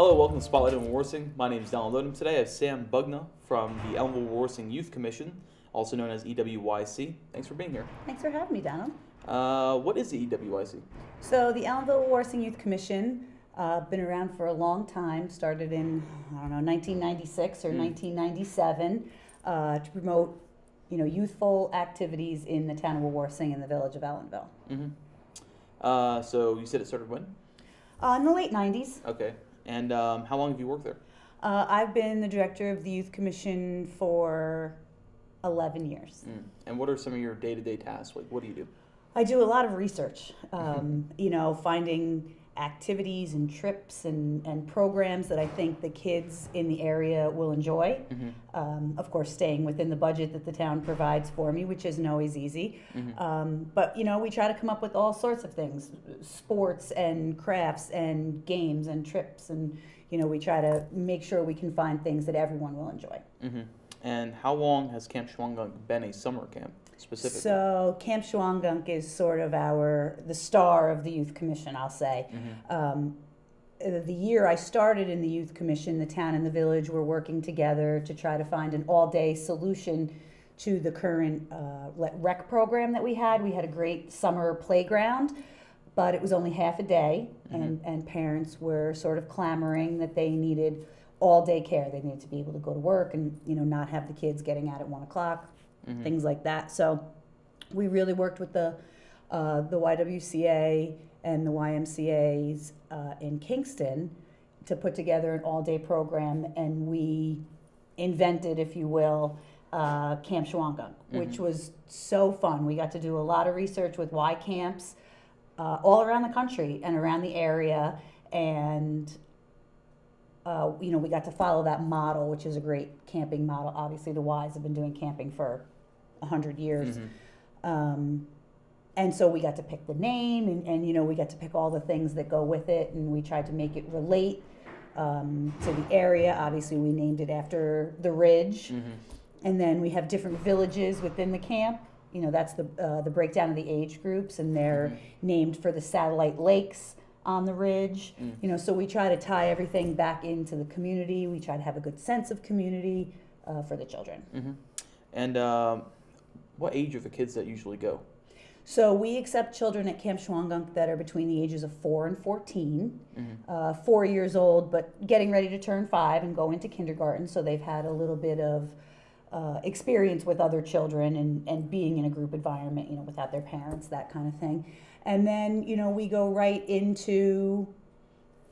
Hello, welcome to Spotlight on Wawarsing. My name is Donald Odom. Today I have Sam Bugna from the Ellenville Wawarsing Youth Commission, also known as EWYC. Thanks for being here. Thanks for having me, Donald. What is the EWYC? So the Ellenville Wawarsing Youth Commission, been around for a long time, started in, 1996 or 1997 to promote, youthful activities in the town of Wawarsing in the village of Ellenville. So you said it started when? In the late 90s. Okay. And how long have you worked there? I've been the director of the Youth Commission for 11 years. And what are some of your day-to-day tasks? Like, what do you do? I do a lot of research, finding activities and trips and programs that I think the kids in the area will enjoy. Of course, staying within the budget that the town provides for me, which isn't always easy. But, we try to come up with all sorts of things, sports and crafts and games and trips. And, we try to make sure we can find things that everyone will enjoy. And how long has Camp Shawangunk been a summer camp specifically? So Camp Shawangunk is sort of the star of the Youth Commission, I'll say. The year I started in the Youth Commission, the town and the village were working together to try to find an all-day solution to the current rec program that we had. We had a great summer playground, but it was only half a day, and parents were sort of clamoring that they needed all-day care. They needed to be able to go to work and not have the kids getting out at 1 o'clock, things like that. So we really worked with the YWCA and the YMCA's in Kingston to put together an all-day program, and we invented, if you will, Camp Shawangunk, which was so fun. We got to do a lot of research with Y camps all around the country and around the area, and we got to follow that model, which is a great camping model. Obviously, the Ys have been doing camping for 100 years. And so we got to pick the name, and we got to pick all the things that go with it, and we tried to make it relate to the area. Obviously, we named it after the ridge. And then we have different villages within the camp. That's the breakdown of the age groups, and they're named for the satellite lakes on the ridge. So we try to tie everything back into the community. We try to have a good sense of community for the children. And what age are the kids that usually go? So we accept children at Camp Shawangunk that are between the ages of 4 and 14, 4 years old, but getting ready to turn 5 and go into kindergarten. So they've had a little bit of experience with other children and being in a group environment, without their parents, that kind of thing. And then, we go right into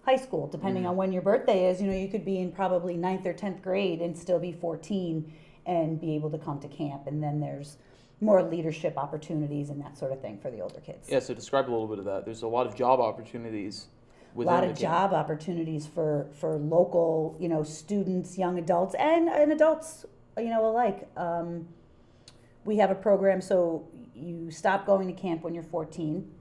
high school, depending on when your birthday is. You could be in probably 9th or 10th grade and still be 14 and be able to come to camp. And then there's more leadership opportunities and that sort of thing for the older kids. Yeah, so describe a little bit of that. There's a lot of job opportunities within the camp. Job opportunities for local, students, young adults, and adults, alike. We have a program, so you stop going to camp when you're 14.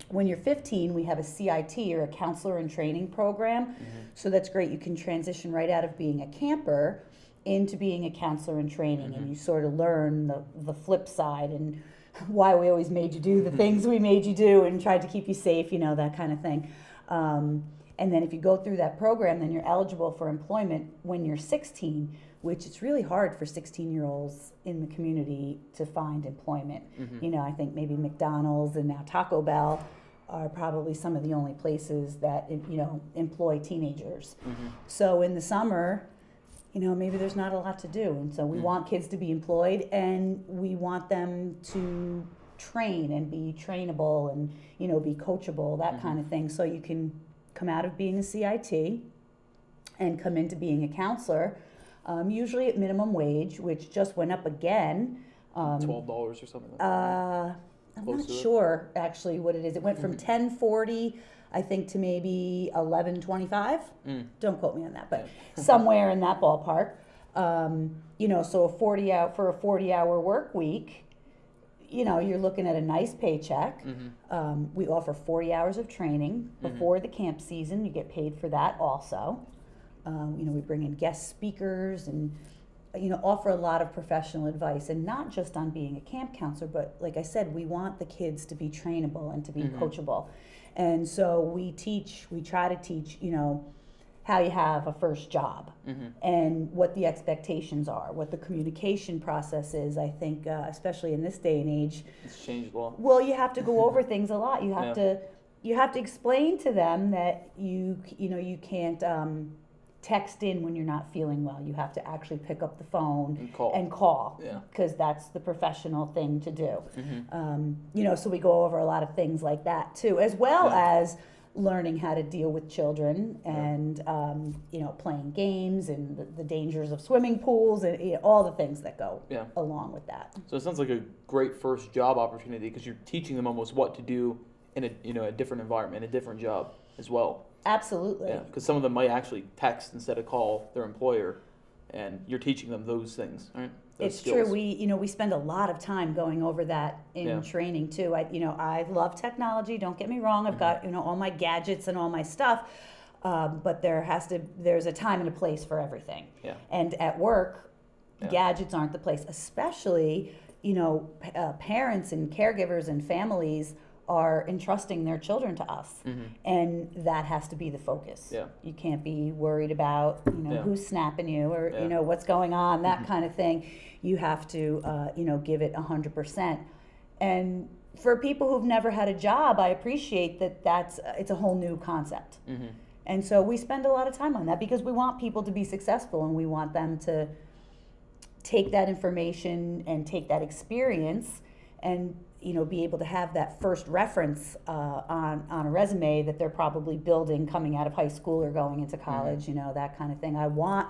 When you're 15, we have a CIT, or a counselor in training program. So that's great. You can transition right out of being a camper into being a counselor in training, and you sort of learn the flip side and why we always made you do the things we made you do and tried to keep you safe, that kind of thing. And then if you go through that program, then you're eligible for employment when you're 16, which it's really hard for 16-year-olds in the community to find employment. I think maybe McDonald's and now Taco Bell are probably some of the only places that, employ teenagers. So in the summer, maybe there's not a lot to do. And so we want kids to be employed, and we want them to train and be trainable and, be coachable, that kind of thing. So you can come out of being a CIT and come into being a counselor, usually at minimum wage, which just went up again. $12 or something like that. I'm not sure actually what it is. It went from $10.40, I think, to maybe $11.25. Don't quote me on that, but somewhere in that ballpark. So a 40-hour work week, you're looking at a nice paycheck. We offer 40 hours of training before the camp season. You get paid for that also. We bring in guest speakers and offer a lot of professional advice, and not just on being a camp counselor, but like I said, we want the kids to be trainable and to be coachable. And so we try to teach, how you have a first job and what the expectations are, what the communication process is. I think, especially in this day and age, It's changed a lot. well, you have to go over things a lot. You have to explain to them that you can't text in when you're not feeling well. You have to actually pick up the phone and call, because that's the professional thing to do. So we go over a lot of things like that too, as well as learning how to deal with children and playing games and the dangers of swimming pools and all the things that go along with that. So it sounds like a great first job opportunity, because you're teaching them almost what to do in a different environment, a different job as well. Absolutely. Yeah, because some of them might actually text instead of call their employer, and you're teaching them those things, right? Those skills. True. We spend a lot of time going over that in training too. I love technology. Don't get me wrong. I've got all my gadgets and all my stuff, but there's a time and a place for everything. Yeah. And at work, gadgets aren't the place. Especially parents and caregivers and families are entrusting their children to us, and that has to be the focus. Yeah. You can't be worried about who's snapping you or what's going on, that kind of thing. You have to give it 100%. And for people who've never had a job, I appreciate that it's a whole new concept. And so we spend a lot of time on that, because we want people to be successful, and we want them to take that information and take that experience and be able to have that first reference on a resume that they're probably building coming out of high school or going into college, that kind of thing. I want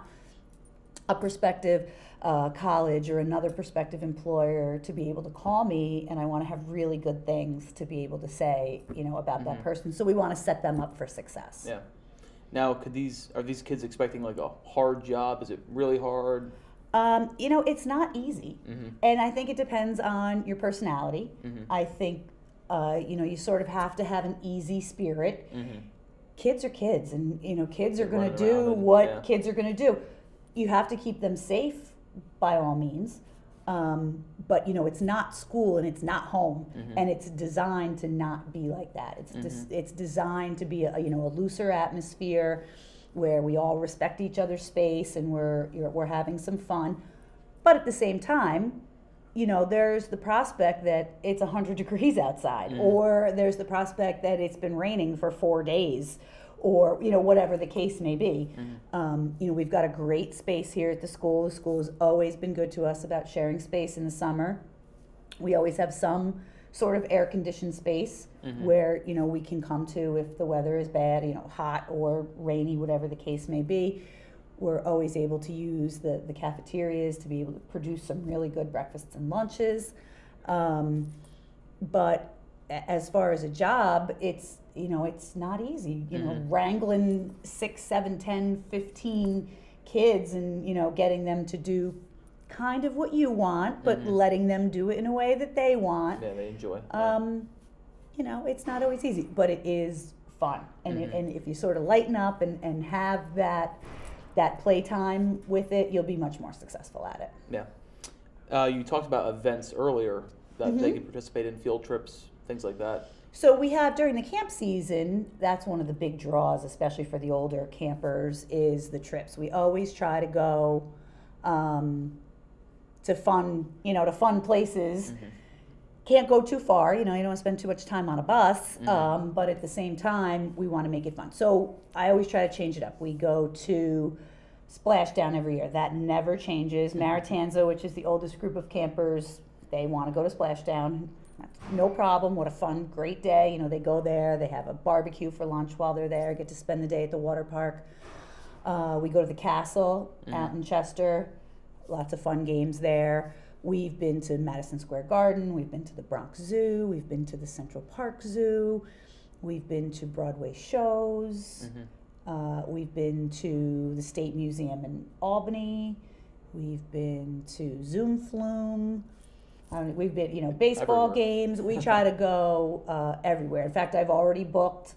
a prospective college or another prospective employer to be able to call me, and I want to have really good things to be able to say, about that person. So we want to set them up for success. Yeah. Now, are these kids expecting like a hard job? Is it really hard? It's not easy, and I think it depends on your personality. I think, you sort of have to have an easy spirit. Kids are kids, and kids are going to do what kids are going to do. You have to keep them safe by all means, but it's not school and it's not home, and it's designed to not be like that. It's designed to be a looser atmosphere, where we all respect each other's space and we're having some fun. But at the same time, there's the prospect that it's 100 degrees outside, or there's the prospect that it's been raining for 4 days, or whatever the case may be. We've got a great space here at the school. The school has always been good to us about sharing space in the summer. We always have some sort of air-conditioned space where we can come to if the weather is bad, hot or rainy, whatever the case may be. We're always able to use the cafeterias to be able to produce some really good breakfasts and lunches. But as far as a job, it's not easy. Wrangling 6, 7, 10, 15 kids and getting them to do kind of what you want, but letting them do it in a way that they want. Yeah, they enjoy. It's not always easy, but it is fun. And and if you sort of lighten up and have that playtime with it, you'll be much more successful at it. Yeah. You talked about events earlier that they can participate in, field trips, things like that. So we have, during the camp season, that's one of the big draws, especially for the older campers, is the trips. We always try to go to fun places. Can't go too far, you don't want to spend too much time on a bus, but at the same time, we want to make it fun. So I always try to change it up. We go to Splashdown every year. That never changes. Maritanza, which is the oldest group of campers, they want to go to Splashdown. No problem. What a fun, great day. They go there. They have a barbecue for lunch while they're there, get to spend the day at the water park. We go to the castle out in Chester. Lots of fun games there. We've been to Madison Square Garden. We've been to the Bronx Zoo. We've been to the Central Park Zoo. We've been to Broadway shows. We've been to the State Museum in Albany. We've been to Zoom Flume. We've been, baseball games. We try to go everywhere. In fact, I've already booked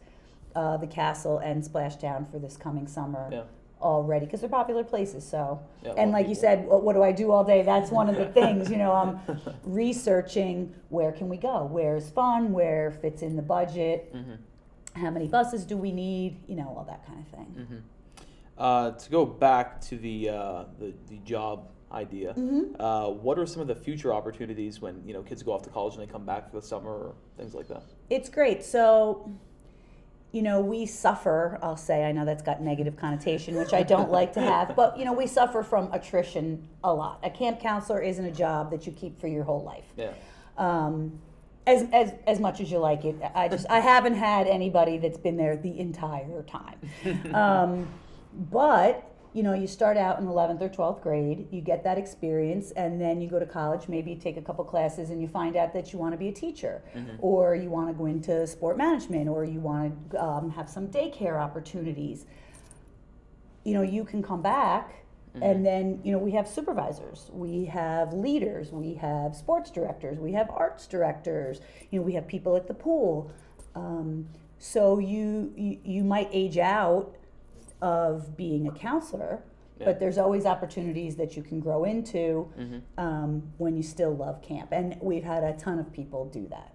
the castle and Splashdown for this coming summer already, because they're popular places. So, and like you said, what do I do all day? That's one of the things. I'm researching, where can we go? Where's fun? Where fits in the budget? How many buses do we need? All that kind of thing. To go back to the job idea, what are some of the future opportunities when kids go off to college and they come back for the summer or things like that? It's great. So, we suffer, I'll say, I know that's got negative connotation, which I don't like to have, but, we suffer from attrition a lot. A camp counselor isn't a job that you keep for your whole life. Yeah. As much as you like it. I haven't had anybody that's been there the entire time. But, you start out in 11th or 12th grade, you get that experience, and then you go to college, maybe you take a couple classes and you find out that you want to be a teacher, or you want to go into sport management, or you want to have some daycare opportunities. You can come back, and then, we have supervisors, we have leaders, we have sports directors, we have arts directors, we have people at the pool. So you might age out of being a counselor, but there's always opportunities that you can grow into when you still love camp, and we've had a ton of people do that.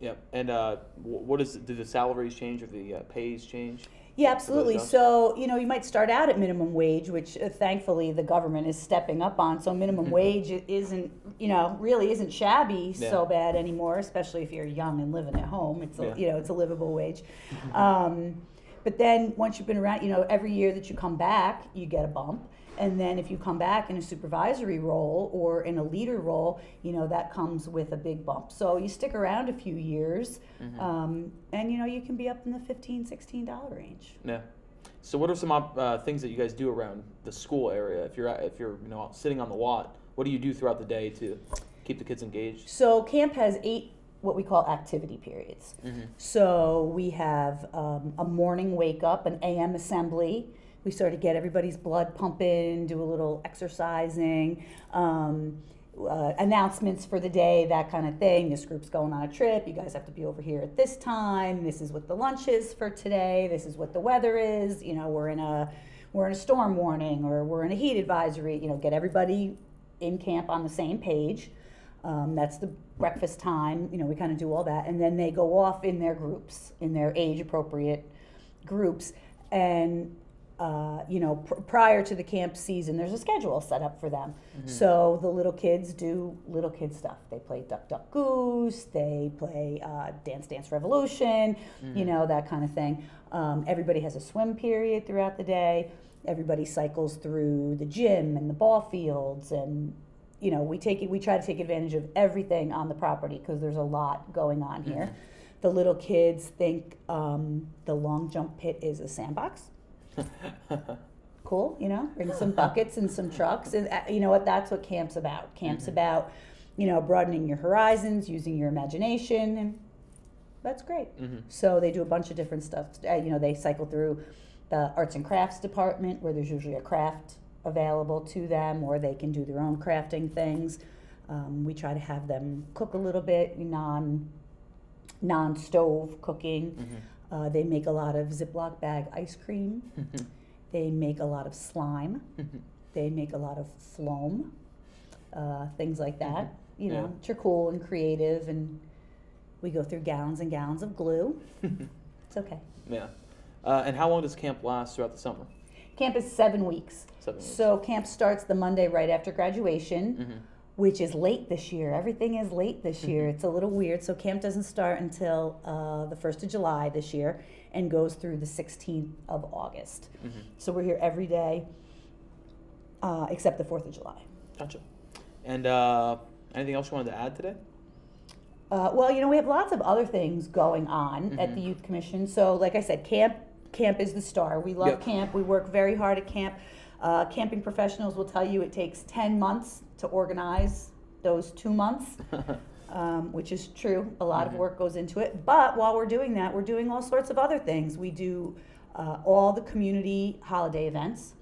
Yep. And do the salaries change or the pays change? Yeah, absolutely. So, you might start out at minimum wage, which thankfully the government is stepping up on. So minimum wage isn't, really isn't shabby so bad anymore, especially if you're young and living at home. It's it's a livable wage. But then once you've been around, every year that you come back, you get a bump. And then if you come back in a supervisory role or in a leader role, that comes with a big bump. So you stick around a few years, and you can be up in the $15, $16 range. Yeah. So what are some things that you guys do around the school area? If you're sitting on the lot, what do you do throughout the day to keep the kids engaged? So camp has 8 what we call activity periods. So we have a morning wake up, an AM assembly. We sort of get everybody's blood pumping, do a little exercising, announcements for the day, that kind of thing. This group's going on a trip. You guys have to be over here at this time. This is what the lunch is for today. This is what the weather is. We're in a storm warning, or we're in a heat advisory. Get everybody in camp on the same page. That's the breakfast time. We kind of do all that, and then they go off in their groups, in their age-appropriate groups, and prior to the camp season, there's a schedule set up for them. So the little kids do little kid stuff. They play Duck Duck Goose. They play Dance Dance Revolution. That kind of thing. Everybody has a swim period throughout the day. Everybody cycles through the gym and the ball fields, and we try to take advantage of everything on the property because there's a lot going on here. The little kids think the long jump pit is a sandbox. Cool, bring some buckets and some trucks, and you know what? That's what camp's about. Camp's about, broadening your horizons, using your imagination, and that's great. So they do a bunch of different stuff. They cycle through the arts and crafts department, where there's usually a craft available to them, or they can do their own crafting things. We try to have them cook a little bit, non-stove cooking. They make a lot of Ziploc bag ice cream. They make a lot of slime. They make a lot of phloem, things like that. Which are cool and creative, and we go through gallons and gallons of glue. It's okay. Yeah. And how long does camp last throughout the summer? Camp is 7 weeks. 7 weeks. So camp starts the Monday right after graduation, which is late this year. Everything is late this year. It's a little weird. So camp doesn't start until the 1st of July this year and goes through the 16th of August. So we're here every day except the 4th of July. Gotcha. And anything else you wanted to add today? Well, we have lots of other things going on at the Youth Commission. So like I said, camp is the star. We love camp. We work very hard at camp. Camping professionals will tell you it takes 10 months to organize those 2 months, which is true. A lot of work goes into it. But while we're doing that, we're doing all sorts of other things. We do all the community holiday events.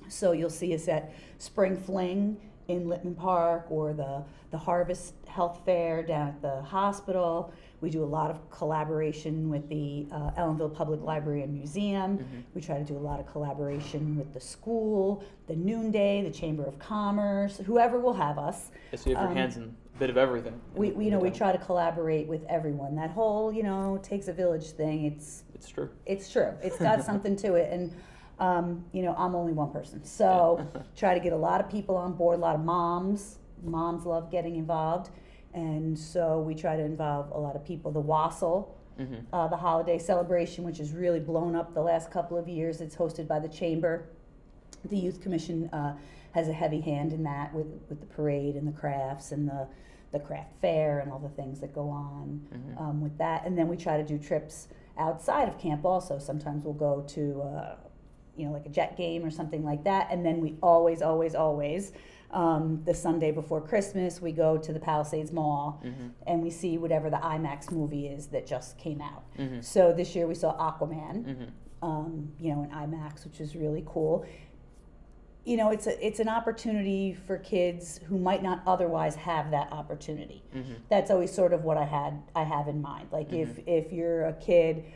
So you'll see us at Spring Fling in Littman Park, or the Harvest Health Fair down at the hospital. We do a lot of collaboration with the Ellenville Public Library and Museum. We try to do a lot of collaboration with the school, the Noonday, the Chamber of Commerce, whoever will have us. So you have your hands in a bit of everything. We try to collaborate with everyone. That whole, takes a village thing, it's true. It's true. It's got something to it. And I'm only one person. So try to get a lot of people on board, a lot of moms. Moms love getting involved. And so we try to involve a lot of people. The Wassel, the holiday celebration, which has really blown up the last couple of years. It's hosted by the Chamber. The Youth Commission has a heavy hand in that with the parade and the crafts and the craft fair and all the things that go on with that. And then we try to do trips outside of camp also. Sometimes we'll go to, like a jet game or something like that. And then we always, the Sunday before Christmas, we go to the Palisades Mall and we see whatever the IMAX movie is that just came out. So this year we saw Aquaman, in IMAX, which is really cool. It's an opportunity for kids who might not otherwise have that opportunity. That's always sort of what I have in mind. Like if you're a kid,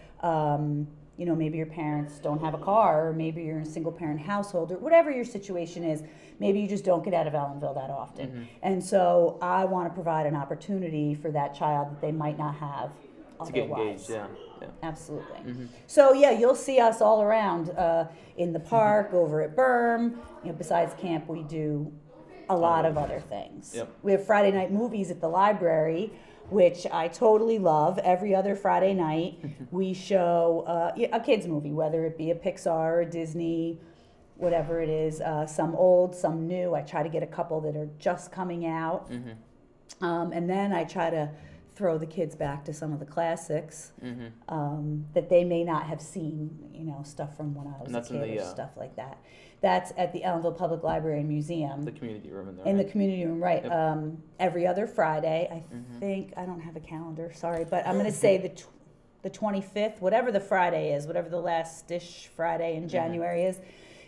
maybe your parents don't have a car, or maybe you're in a single parent household, or whatever your situation is, maybe you just don't get out of Ellenville that often. And so I want to provide an opportunity for that child that they might not have otherwise. To get engaged, yeah. Absolutely. So you'll see us all around in the park, over at Berm. Besides camp, we do a lot of other things. We have Friday night movies at the library, which I totally love. Every other Friday night, we show a kids movie, whether it be a Pixar or a Disney, whatever it is. Some old, some new. I try to get a couple that are just coming out, and then I try to throw the kids back to some of the classics that they may not have seen, stuff from when I was a kid or stuff like that. That's at the Ellenville Public Library and Museum. The community room in there. In the community room, right. Yep. Every other Friday, I think, I don't have a calendar, sorry, but I'm going to say the 25th, whatever the Friday is, whatever the last-ish Friday in January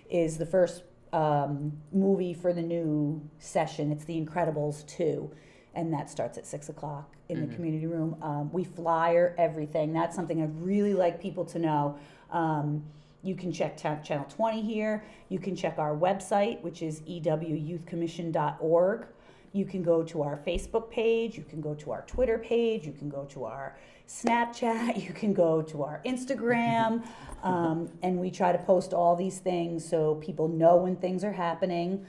is the first movie for the new session. It's The Incredibles 2. And that starts at 6 o'clock in the community room. We flyer everything. That's something I'd really like people to know. You can check Channel 20 here. You can check our website, which is EWYouthCommission.org. You can go to our Facebook page. You can go to our Twitter page. You can go to our Snapchat. You can go to our Instagram. And we try to post all these things so people know when things are happening.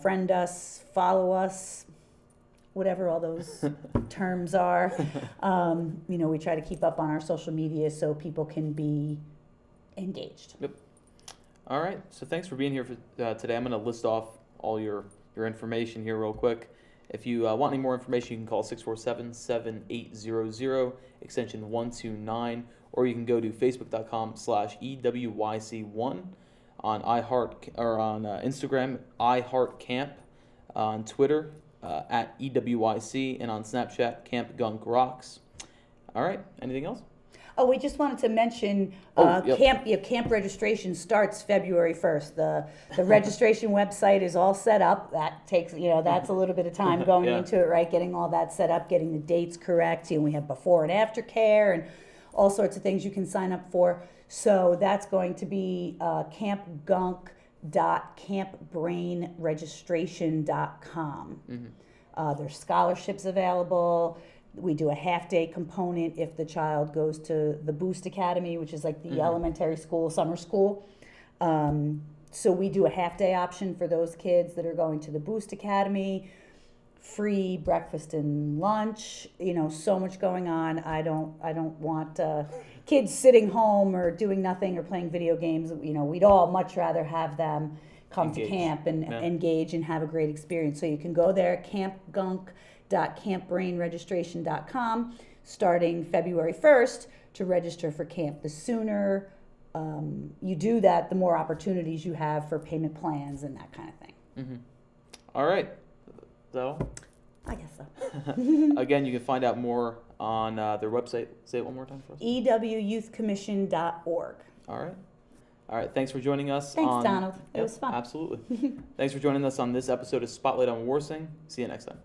Friend us, follow us, whatever all those terms are. We try to keep up on our social media so people can be engaged. Yep. All right. So thanks for being here today. I'm going to list off all your information here real quick. If you want any more information, you can call 647-7800, extension 129, or you can go to facebook.com/EWYC1, on on Instagram, iHeartCamp, on Twitter, at EWYC, and on Snapchat, Camp Gunk Rocks. All right. Anything else? Oh, we just wanted to mention camp registration starts February 1st. The registration website is all set up. That takes, that's a little bit of time going into it, right? Getting all that set up, getting the dates correct. We have before and after care and all sorts of things you can sign up for. So that's going to be campgunk.campbrainregistration.com. There's scholarships available. We do a half-day component if the child goes to the Boost Academy, which is like the elementary school, summer school. So we do a half-day option for those kids that are going to the Boost Academy. Free breakfast and lunch. So much going on. I don't want kids sitting home or doing nothing or playing video games. We'd all much rather have them come to camp and engage and have a great experience. So you can go there, campgunk.campbrainregistration.com, starting February 1st to register for camp. The sooner you do that, the more opportunities you have for payment plans and that kind of thing. All right. So, I guess so. Again, you can find out more on their website. Say it one more time for us. EWYouthCommission.org. All right. Thanks for joining us. Thanks, Donald. It was fun. Absolutely. Thanks for joining us on this episode of Spotlight on Wawarsing. See you next time.